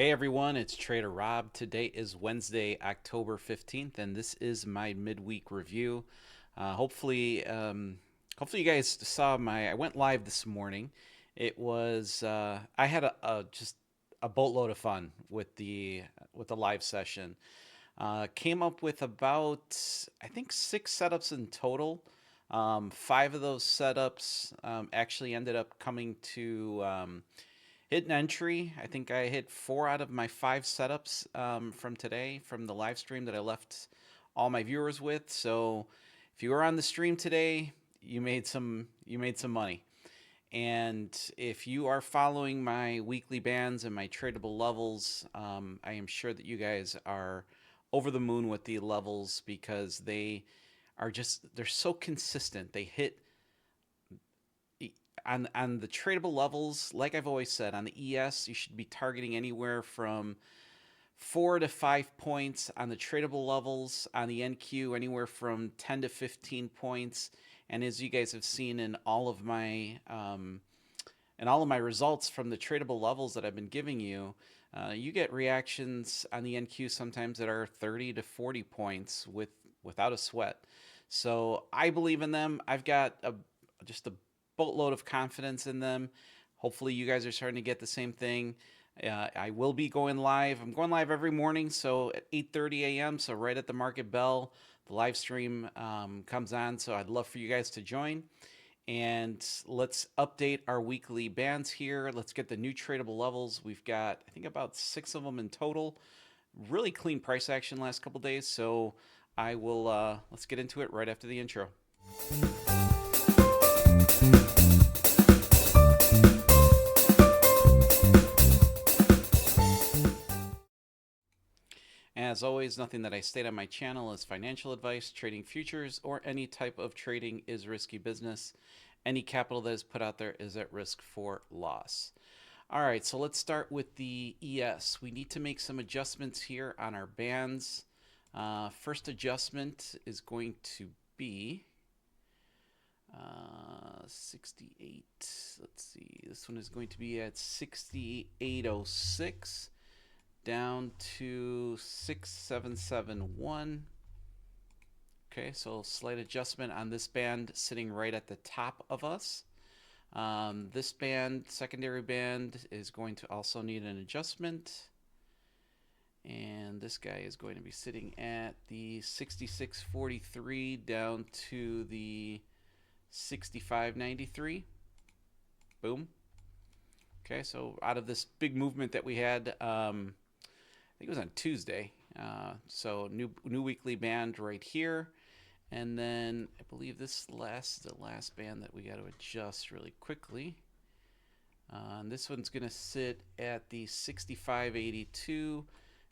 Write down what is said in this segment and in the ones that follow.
Hey everyone, it's Trader Rob. Today is Wednesday, October 15th, and this is my midweek review. Hopefully you guys saw I went live this morning. I had just a boatload of fun with the live session. Came up with about, I think, 6 setups in total. Five of those setups actually ended up coming to hit an entry. I think I hit 4 out of my 5 setups from today from the live stream that I left all my viewers with. So if you were on the stream today, you made some money. And if you are following my weekly bands and my tradable levels, I am sure that you guys are over the moon with the levels because they're so consistent. They hit on the tradable levels, like I've always said, on the ES, you should be targeting anywhere from 4 to 5 points. On the tradable levels, on the NQ, anywhere from 10 to 15 points. And as you guys have seen in all of my results from the tradable levels that I've been giving you, you get reactions on the NQ sometimes that are 30 to 40 points without a sweat. So I believe in them. I've got just a boatload of confidence in them. Hopefully, you guys are starting to get the same thing. I will be going live. I'm going live every morning, so at 8:30 a.m. So right at the market bell, the live stream comes on. So I'd love for you guys to join. And let's update our weekly bands here. Let's get the new tradable levels. We've got, I think, about 6 of them in total. Really clean price action last couple days. So let's get into it right after the intro. As always, nothing that I state on my channel is financial advice. Trading futures or any type of trading is risky business. Any capital that is put out there is at risk for loss. All right, so let's start with the ES. We need to make some adjustments here on our bands. First adjustment is going to be 68. Let's see. This one is going to be at 6806 down to 6771. Okay, so slight adjustment on this band sitting right at the top of us. This band, secondary band, is going to also need an adjustment. And this guy is going to be sitting at the 6643 down to the 6593. Boom. Okay, so out of this big movement that we had, I think it was on Tuesday. So new weekly band right here. And then I believe this is the last band that we got to adjust really quickly. And this one's going to sit at the 6582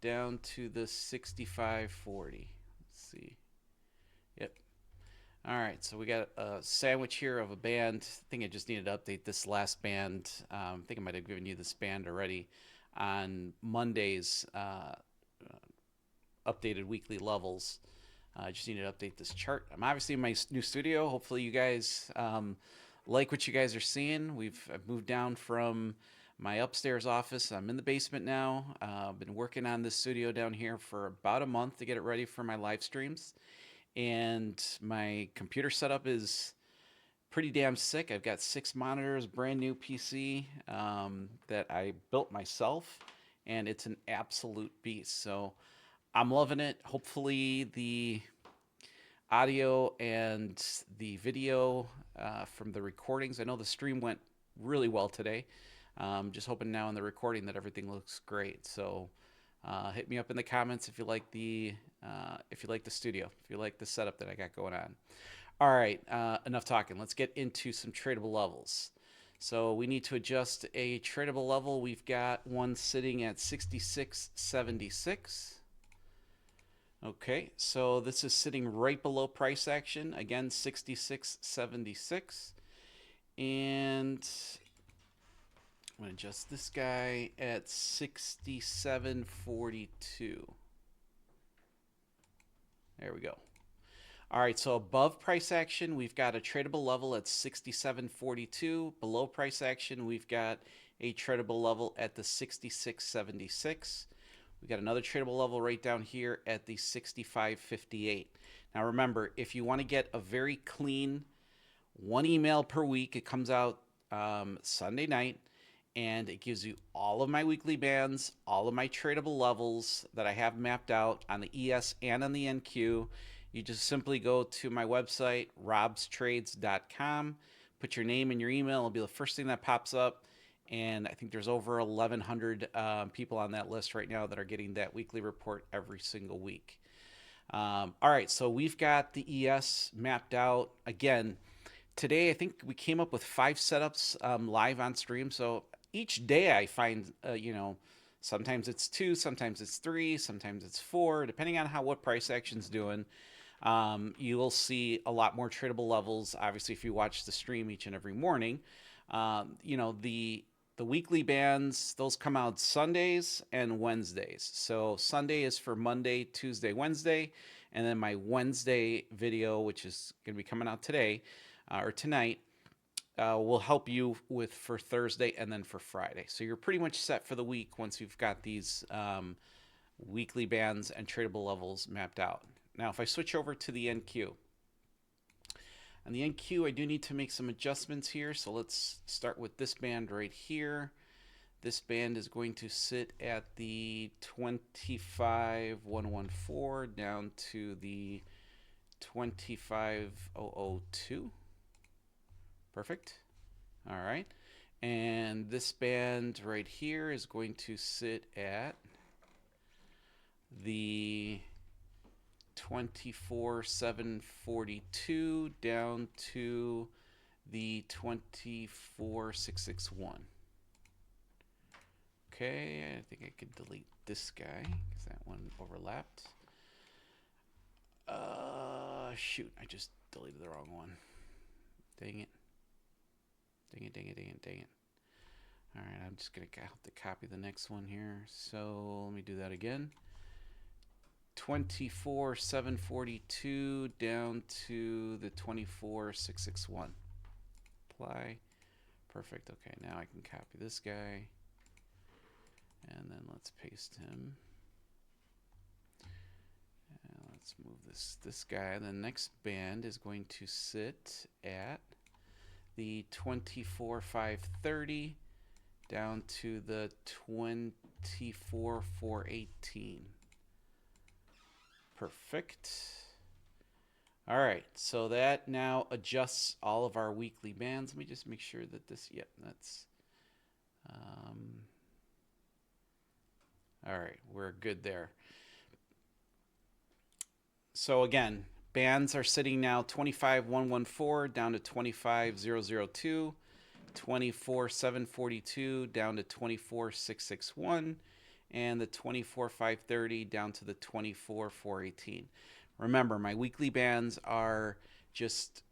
down to the 6540. Let's see. Yep. All right, so we got a sandwich here of a band. I think I just needed to update this last band. I think I might have given you this band already on Monday's updated weekly levels. I just need to update this chart. I'm obviously in my new studio. Hopefully you guys like what you guys are seeing. I've moved down from my upstairs office. I'm in the basement now. I've been working on this studio down here for about a month to get it ready for my live streams. And my computer setup is pretty damn sick. I've got 6 monitors, brand new PC that I built myself, and it's an absolute beast. So I'm loving it. Hopefully the audio and the video from the recordings. I know the stream went really well today. Just hoping now in the recording that everything looks great. So hit me up in the comments if you like the studio, if you like the setup that I got going on. All right, enough talking. Let's get into some tradable levels. So we need to adjust a tradable level. We've got one sitting at 66.76. Okay, so this is sitting right below price action. Again, 66.76. And I'm going to adjust this guy at 67.42. There we go. All right, so above price action, we've got a tradable level at 67.42. Below price action, we've got a tradable level at the 66.76. We got another tradable level right down here at the 65.58. Now remember, if you want to get a very clean one email per week, it comes out Sunday night, and it gives you all of my weekly bands, all of my tradable levels that I have mapped out on the ES and on the NQ. You just simply go to my website, robstrades.com, put your name and your email. It'll be the first thing that pops up. And I think there's over 1,100 people on that list right now that are getting that weekly report every single week. All right, so we've got the ES mapped out. Again, today I think we came up with 5 setups live on stream. So each day I find, sometimes it's 2, sometimes it's 3, sometimes it's 4, depending on what price action's doing. You will see a lot more tradable levels, obviously, if you watch the stream each and every morning. The weekly bands, those come out Sundays and Wednesdays. So Sunday is for Monday, Tuesday, Wednesday, and then my Wednesday video, which is going to be coming out today or tonight, will help you with for Thursday and then for Friday. So you're pretty much set for the week once you've got these weekly bands and tradable levels mapped out. Now, if I switch over to the NQ, on the NQ, I do need to make some adjustments here. So let's start with this band right here. This band is going to sit at the 25,114 down to the 25,002. Perfect. All right. And this band right here is going to sit at the 24,742 down to the 24,661. Okay, I think I could delete this guy because that one overlapped. Shoot, I just deleted the wrong one. Dang it. Dang it, dang it, dang it, dang it. All right, I'm just going to have to copy the next one here. So let me do that again. 24,742 down to the 24,661. Apply. Perfect. Okay, now I can copy this guy. And then let's paste him. And let's move this guy. The next band is going to sit at the 24,530 down to the 24,418. Perfect. All right, so that now adjusts all of our weekly bands. Let me just make sure that this, that's, all right, we're good there. So again, bands are sitting now 25,114 down to 25,002, 24,742 down to 24,661, and the 24,530 down to the 24,418. Remember, my weekly bands are just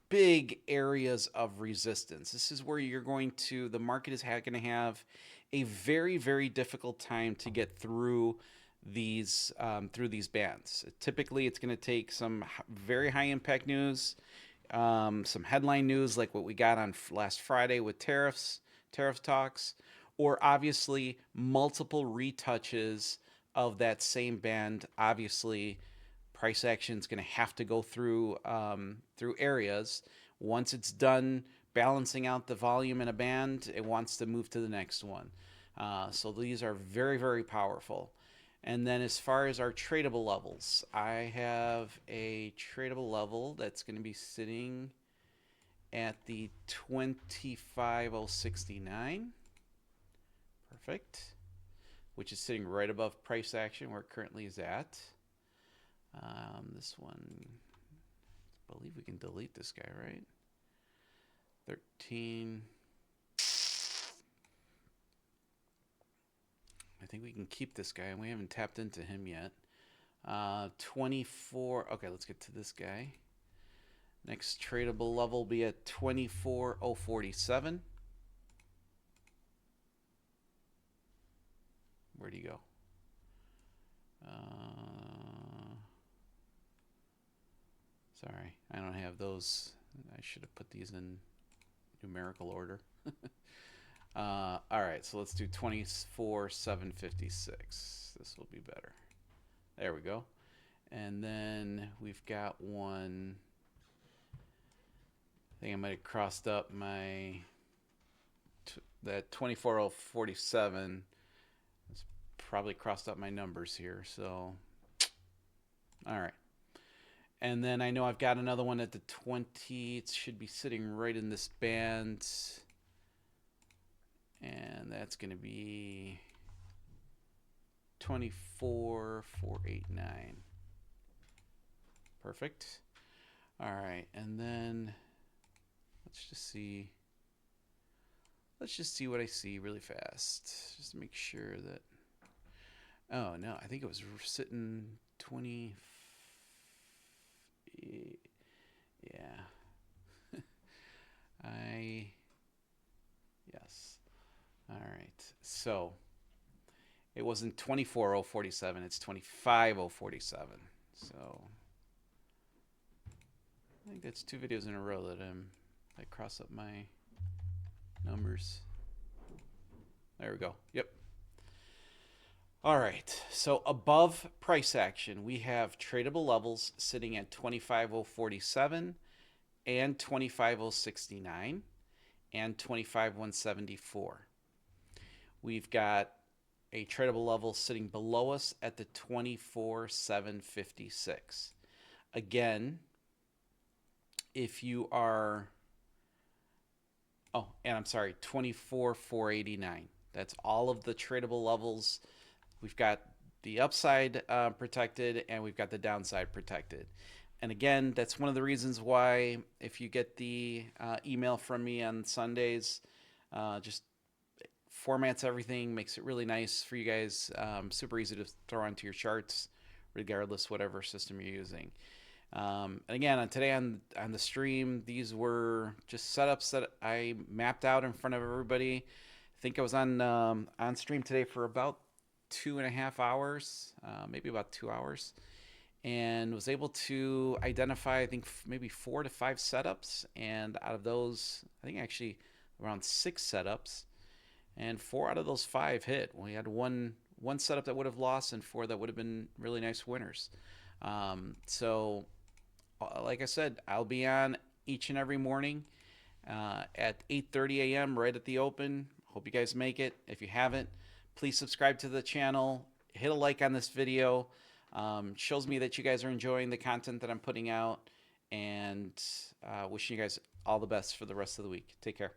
big areas of resistance. This is where you're going to, the market is going to have a very, very difficult time to get through these bands. Typically, it's going to take some very high impact news, some headline news like what we got on last Friday with tariff talks, or obviously multiple retouches of that same band. Obviously, price action is going to have to go through areas. Once it's done balancing out the volume in a band, it wants to move to the next one. So these are very, very powerful. And then as far as our tradable levels, I have a tradable level that's going to be sitting at the 25,069. Perfect. Which is sitting right above price action where it currently is at. This one, I believe we can delete this guy, right? 13. I think we can keep this guy, and we haven't tapped into him yet. 24. Okay, let's get to this guy. Next tradable level will be at 24,047. Where'd he go? Sorry, I don't have those. I should have put these in numerical order. All right, so let's do 24,756. This will be better. There we go. And then we've got one. I think I might have crossed up my that 24,047. It's probably crossed up my numbers here. So, all right. And then I know I've got another one at the 20. It should be sitting right in this band. And that's going to be 24,489. Perfect. All right. And then let's just see what I see really fast. Just to make sure that. Oh, no. I think it was sitting 20. Yeah. Yes. All right. So it wasn't 24,047. It's 25,047. So I think that's 2 videos in a row that I cross up my numbers. There we go. Yep. All right. So above price action, we have tradable levels sitting at 25,047 and 25,069 and 25,174. We've got a tradable level sitting below us at the 24,756. Again, if you are, oh, and I'm sorry, 24,489. That's all of the tradable levels. We've got the upside protected, and we've got the downside protected. And again, that's one of the reasons why if you get the email from me on Sundays, just formats everything, makes it really nice for you guys. Super easy to throw onto your charts, regardless whatever system you're using. And again, today on the stream, these were just setups that I mapped out in front of everybody. I think I was on stream today for about 2.5 hours, maybe about 2 hours, and was able to identify, I think, maybe 4 to 5 setups. And out of those, I think actually around 6 setups, and 4 out of those 5 hit. We had one setup that would have lost, and 4 that would have been really nice winners. So, like I said, I'll be on each and every morning at 8:30 a.m. right at the open. Hope you guys make it. If you haven't, please subscribe to the channel. Hit a like on this video. Shows me that you guys are enjoying the content that I'm putting out. And wishing you guys all the best for the rest of the week. Take care.